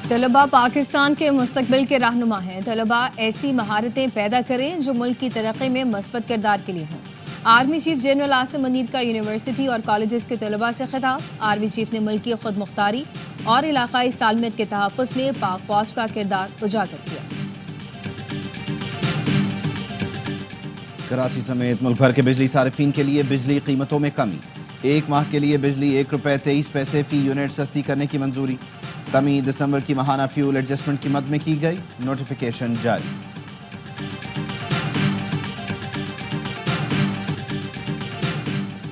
طلباء پاکستان کے مستقبل کے رہنما ہیں۔ طلباء ایسی مہارتیں پیدا کریں جو ملک کی ترقی میں مثبت کردار کے لیے ہوں۔ Army chief general Asim Munir کا یونیورسٹی اور کالجز کے طلباء سے خطاب۔ آرمی چیف نے ملک کی خود مختاری اور علاقائی سالمیت کے تحفظ میں پاک فوج کا کردار اجاگر کیا۔ کراچی سمیت ملک بھر کے بجلی صارفین کے لیے بجلی قیمتوں میں کمی۔ ایک ماہ کے لیے بجلی ₹1.23 فی یونٹ سستی کرنے کی منظوری۔ کمی دسمبر کی ماہانہ فیول ایڈجسٹمنٹ کی مد میں کی گئی، نوٹیفیکیشن جاری۔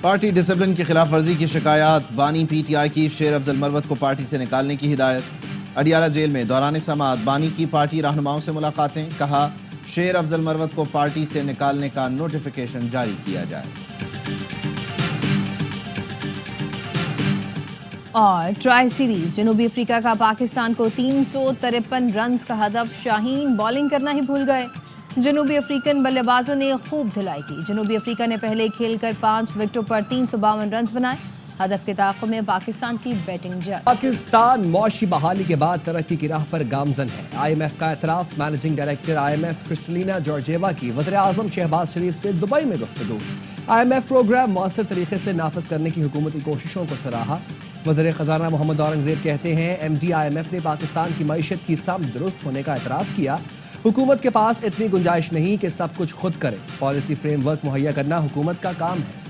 پارٹی ڈسپلن کی خلاف ورزی کی شکایات، بانی پی ٹی آئی کی شیر افضل مروت کو پارٹی سے نکالنے کی ہدایت۔ اڈیالہ جیل میں دوران سماعت بانی کی پارٹی رہنماؤں سے ملاقاتیں، کہا شیر افضل مروت کو پارٹی سے نکالنے کا نوٹیفیکیشن جاری کیا جائے۔ اور ٹرائی سیریز جنوبی افریقہ کا پاکستان کو 353 رنز کا ہدف، شاہین بالنگ کرنا ہی بھول گئے۔ جنوبی افریقن بلے بازوں نے خوب دھلائی کی۔ جنوبی افریقہ نے پہلے کھیل کر 5 وکٹوں پر 352 رنز بنائے۔ ہدف کے تعاقب میں پاکستان کی بیٹنگ جاری۔ پاکستان معاشی بحالی کے بعد ترقی کی راہ پر گامزن ہے۔ آئی ایم ایف کا اعتراف، managing director I M F Kristalina Georgieva کی وزیر اعظم شہباز شریف سے دبئی میں گفتگو۔ آئی ایم ایف پروگرام مؤثر طریقے سے نافذ کرنے کی حکومتی کوششوں کو سراہا۔ وزیر خزانہ محمد اورنگزیب کہتے ہیں M D I M F نے پاکستان کی معیشت کی سمت درست ہونے کا اعتراف کیا۔ حکومت کے پاس اتنی گنجائش نہیں کہ سب کچھ خود کرے، پالیسی فریم ورک مہیا کرنا حکومت کا کام ہے۔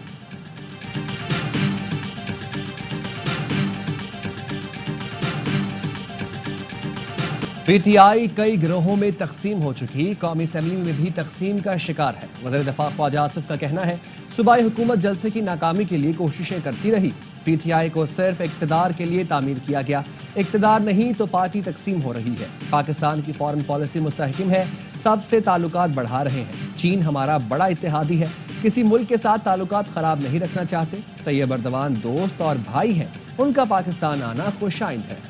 پی ٹی آئی کئی گروہوں میں تقسیم ہو چکی، قومی اسمبلی میں بھی تقسیم کا شکار ہے۔ وزیر دفاع خواجہ آصف کا کہنا ہے صوبائی حکومت جلسے کی ناکامی کے لیے کوششیں کرتی رہی، پی ٹی آئی کو صرف اقتدار کے لیے تعمیر کیا گیا، اقتدار نہیں تو پارٹی تقسیم ہو رہی ہے۔ پاکستان کی فارن پالیسی مستحکم ہے، سب سے تعلقات بڑھا رہے ہیں۔ چین ہمارا بڑا اتحادی ہے، کسی ملک کے ساتھ تعلقات خراب نہیں رکھنا چاہتے۔ طیب اردوان دوست اور بھائی ہیں، ان کا پاکستان آنا خوش آئند ہے۔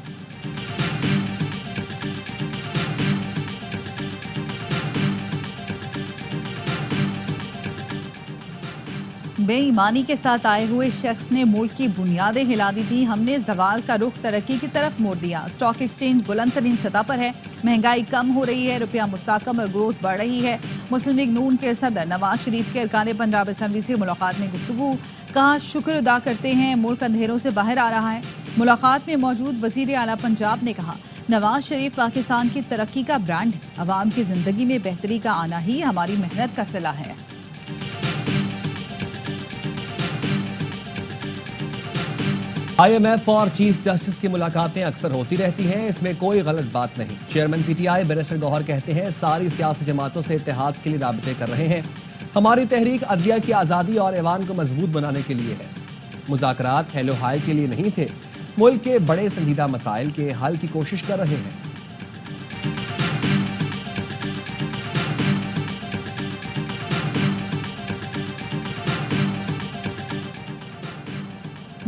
بے ایمانی کے ساتھ آئے ہوئے شخص نے ملک کی بنیادیں ہلا دی تھی، ہم نے زوال کا رخ ترقی کی طرف موڑ دیا۔ اسٹاک ایکسچینج بلند ترین سطح پر ہے، مہنگائی کم ہو رہی ہے، روپیہ مستحکم اور گروتھ بڑھ رہی ہے۔ مسلم لیگ نون کے صدر نواز شریف کے ارکان پنجاب اسمبلی سے ملاقات میں گفتگو، کہا شکر ادا کرتے ہیں ملک اندھیروں سے باہر آ رہا ہے۔ ملاقات میں موجود وزیر اعلیٰ پنجاب نے کہا نواز شریف پاکستان کی ترقی کا برانڈ ہے، عوام کی زندگی میں بہتری کا آنا ہی ہماری محنت کا صلہ ہے۔ آئی ایم ایف اور چیف جسٹس کی ملاقاتیں اکثر ہوتی رہتی ہیں، اس میں کوئی غلط بات نہیں۔ Chairman P T I barrister Gohar کہتے ہیں ساری سیاسی جماعتوں سے اتحاد کے لیے رابطے کر رہے ہیں۔ ہماری تحریک عدلیہ کی آزادی اور ایوان کو مضبوط بنانے کے لیے ہے، مذاکرات ہیلو ہائی کے لیے نہیں تھے، ملک کے بڑے سنجیدہ مسائل کے حل کی کوشش کر رہے ہیں۔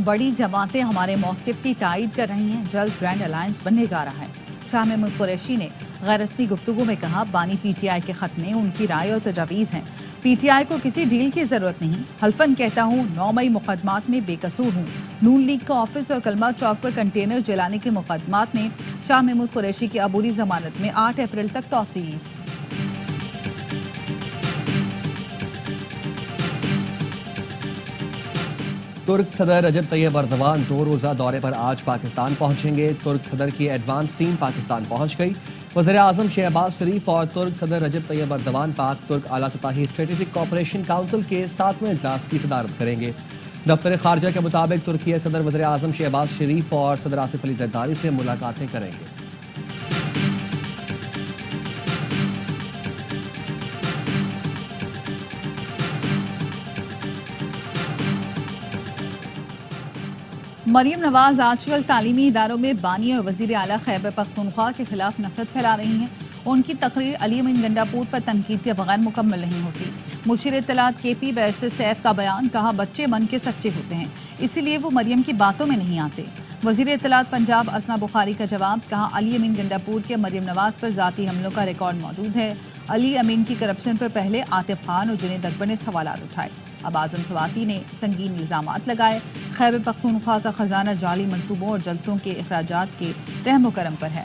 بڑی جماعتیں ہمارے موقف کی تائید کر رہی ہیں، جلد گرینڈ الائنس بننے جا رہا ہے۔ شاہ محمود قریشی نے غیر رسمی گفتگو میں کہا بانی پی ٹی آئی کے خط میں ان کی رائے اور تجاویز ہیں، پی ٹی آئی کو کسی ڈیل کی ضرورت نہیں۔ حلفاً کہتا ہوں 9 مئی مقدمات میں بے قصور ہوں۔ نون لیگ کا آفس اور کلمہ چوک پر کنٹینر جلانے کے مقدمات میں شاہ محمود قریشی کی عبوری ضمانت میں 8 اپریل تک توسیع۔ ترک صدر رجب طیب اردوان 2 روزہ دورے پر آج پاکستان پہنچیں گے۔ ترک صدر کی ایڈوانس ٹیم پاکستان پہنچ گئی۔ وزیر اعظم شہباز شریف اور ترک صدر رجب طیب اردوان پاک ترک اعلیٰ سطحی اسٹریٹجک کوآپریشن کونسل کے 7ویں اجلاس کی صدارت کریں گے۔ دفتر خارجہ کے مطابق ترکی صدر وزیر اعظم شہباز شریف اور صدر آصف علی زرداری سے ملاقاتیں کریں گے۔ مریم نواز آج کل تعلیمی اداروں میں بانی اور وزیر اعلیٰ خیبر پختونخوا کے خلاف نفرت پھیلا رہی ہیں۔ ان کی تقریر علی امین گنڈا پور پر تنقید کے بغیر مکمل نہیں ہوتی۔ مشیر اطلاعات کے پی بیرسٹر سیف کا بیان، کہا بچے من کے سچے ہوتے ہیں، اسی لیے وہ مریم کی باتوں میں نہیں آتے۔ وزیر اطلاعات پنجاب اسنا بخاری کا جواب، کہا علی امین گنڈا پور کے مریم نواز پر ذاتی حملوں کا ریکارڈ موجود ہے۔ علی امین کی کرپشن پر پہلے عاطف خان اور جنید اکبر نے سوالات اٹھائے، اب اعظم سواتی نے سنگین الزامات لگائے۔ خیبر پختونخوا کا خزانہ جعلی منصوبوں اور جلسوں کے اخراجات کے رحم و کرم پر ہے۔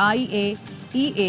IAEA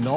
9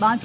5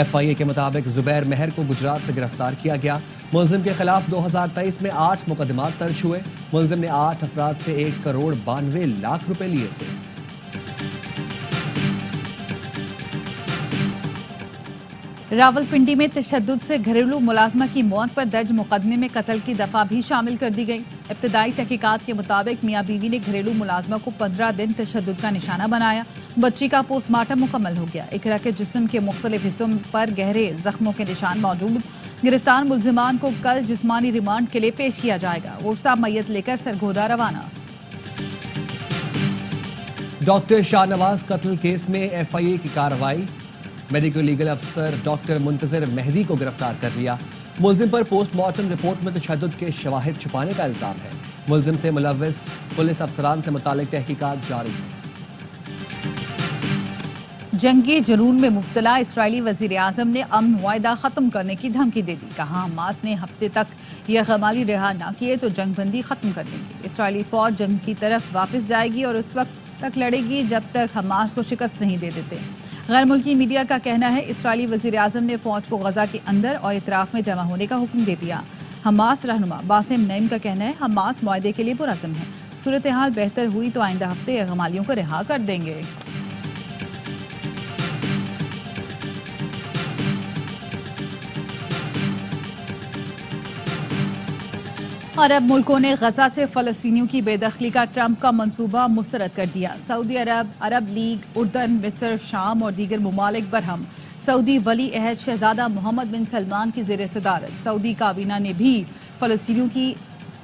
FIA کے مطابق زبیر مہر کو گجرات سے گرفتار کیا گیا۔ ملزم کے خلاف 2023 میں 8 مقدمات درج ہوئے۔ ملزم نے 8 افراد سے 1 کروڑ 92 لاکھ روپے لیے تھے۔ راولپنڈی میں تشدد سے گھریلو ملازمہ کی موت پر درج مقدمے میں قتل کی دفعہ بھی شامل کر دی گئی۔ ابتدائی تحقیقات کے مطابق میاں بیوی نے گھریلو ملازمہ کو 15 دن تشدد کا نشانہ بنایا۔ بچی کا پوسٹ مارٹم مکمل ہو گیا۔ اقرا کے جسم کے مختلف حصوں پر گہرے زخموں کے نشان موجود۔ گرفتار ملزمان کو کل جسمانی ریمانڈ کے لیے پیش کیا جائے گا۔ گشتہ میت لے کر سرگودا روانہ۔ ڈاکٹر شاہ نواز قتل کیس میں FIA کی کارروائی۔ میڈیکل لیگل افسر ڈاکٹر منتظر مہدی کو گرفتار کر لیا۔ ملزم پر پوسٹ مارٹم رپورٹ میں تشدد کے شواہد چھپانے کا الزام ہے۔ ملزم سے ملوث پولیس افسران سے متعلق تحقیقات جاری ہیں۔ جنگی جنون میں مبتلا اسرائیلی وزیر اعظم نے امن معاہدہ ختم کرنے کی دھمکی دے دی۔ کہا حماس نے ہفتے تک یرغمالی رہا نہ کیے تو جنگ بندی ختم کر دیں گے۔ اسرائیلی فوج جنگ کی طرف واپس جائے گی اور اس وقت تک لڑے گی جب تک حماس کو شکست نہیں دے دیتے۔ غیر ملکی میڈیا کا کہنا ہے اسرائیلی وزیر اعظم نے فوج کو غزہ کے اندر اور اطراف میں جمع ہونے کا حکم دے دیا۔ حماس رہنما باسم نعیم کا کہنا ہے حماس معاہدے کے لیے پرعزم ہے۔ صورتحال بہتر ہوئی تو آئندہ ہفتے یرغمالیوں کو رہا کر دیں گے۔ عرب ملکوں نے غزہ سے فلسطینیوں کی بے دخلی کا ٹرمپ کا منصوبہ مسترد کر دیا۔ سعودی عرب، عرب لیگ، اردن، مصر، شام اور دیگر ممالک برہم۔ سعودی ولی عہد شہزادہ محمد بن سلمان کی زیر صدارت سعودی کابینہ نے بھی فلسطینیوں کی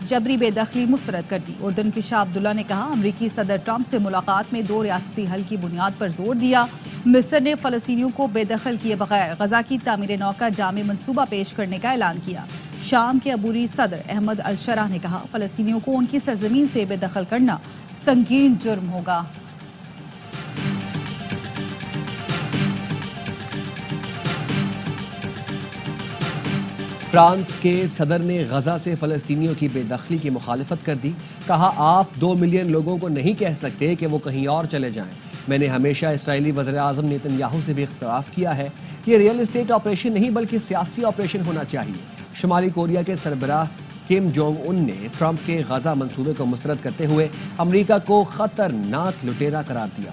جبری بے دخلی مسترد کر دی۔ اردن کے شاہ عبداللہ نے کہا امریکی صدر ٹرمپ سے ملاقات میں 2 ریاستی حل کی بنیاد پر زور دیا۔ مصر نے فلسطینیوں کو بے دخل کیے بغیر غزہ کی تعمیر نو کا جامع منصوبہ پیش کرنے کا اعلان کیا۔ شام کے عبوری صدر احمد الشرح نے کہا فلسطینیوں کو ان کی سرزمین سے بے دخل کرنا سنگین جرم ہوگا۔ فرانس کے صدر نے غزہ سے فلسطینیوں کی بے دخلی کی مخالفت کر دی۔ کہا آپ 2 ملین لوگوں کو نہیں کہہ سکتے کہ وہ کہیں اور چلے جائیں۔ میں نے ہمیشہ اسرائیلی وزیر اعظم نیتن یاہو سے بھی اختلاف کیا ہے۔ یہ ریئل اسٹیٹ آپریشن نہیں بلکہ سیاسی آپریشن ہونا چاہیے۔ شمالی کوریا کے سربراہ کم جونگ ان نے ٹرمپ کے غزہ منصوبے کو مسترد کرتے ہوئے امریکہ کو خطرناک لٹیرا قرار دیا۔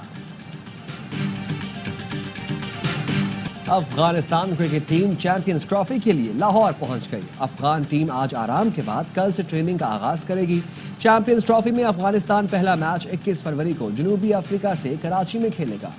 Afghanistan cricket team champions trophy کے لیے لاہور پہنچ گئی۔ افغان ٹیم آج آرام کے بعد کل سے ٹریننگ کا آغاز کرے گی۔ چیمپئنز ٹرافی میں افغانستان پہلا میچ 21 فروری کو جنوبی افریقہ سے کراچی میں کھیلے گا۔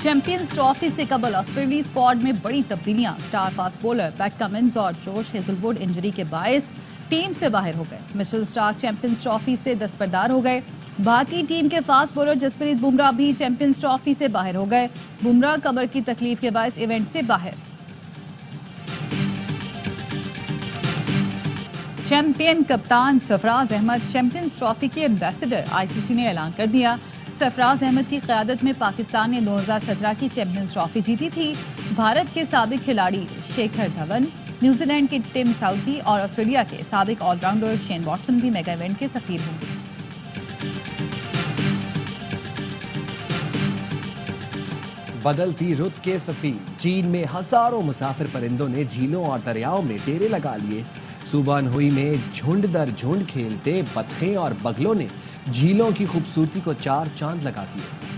چیمپئنز ٹرافی سے قبل آسٹریلوی اسکواڈ میں بڑی تبدیلیاں۔ اسٹار فاسٹ بولر پیٹ کمنز اور جوش ہیزل ووڈ انجری کے باعث ٹیم سے باہر ہو گئے۔ مچل اسٹارک چیمپئنز ٹرافی سے دستبردار ہو گئے۔ بھارتی ٹیم کے فاسٹ بولر جسپریت بمراہ بھی چیمپئنز ٹرافی سے باہر ہو گئے۔ بمراہ کمر کی تکلیف کے باعث ایونٹ سے باہر۔ چیمپئن کپتان سرفراز احمد چیمپئنز ٹرافی کے ایمبیسڈر ICC نے اعلان کر دیا۔ سرفراز احمد کی قیادت میں پاکستان نے 2017 کی چیمپئنز ٹرافی جیتی تھی۔ بھارت کے سابق کھلاڑی شیکھر دھون، نیوزی لینڈ کے ٹم ساؤتھی اور آسٹریلیا کے سابق آل راؤنڈر شین واٹسن بھی میگا ایونٹ کے سفیر ہوں گے۔ بدلتی رت کے سفیر۔ چین میں ہزاروں مسافر پرندوں نے جھیلوں اور دریاؤں میں ڈیرے لگا لیے۔ صوبہ انہوئی میں جھنڈ در جھنڈ کھیلتے بطخیں اور بگلوں نے جھیلوں کی خوبصورتی کو 4 چاند لگا دیے۔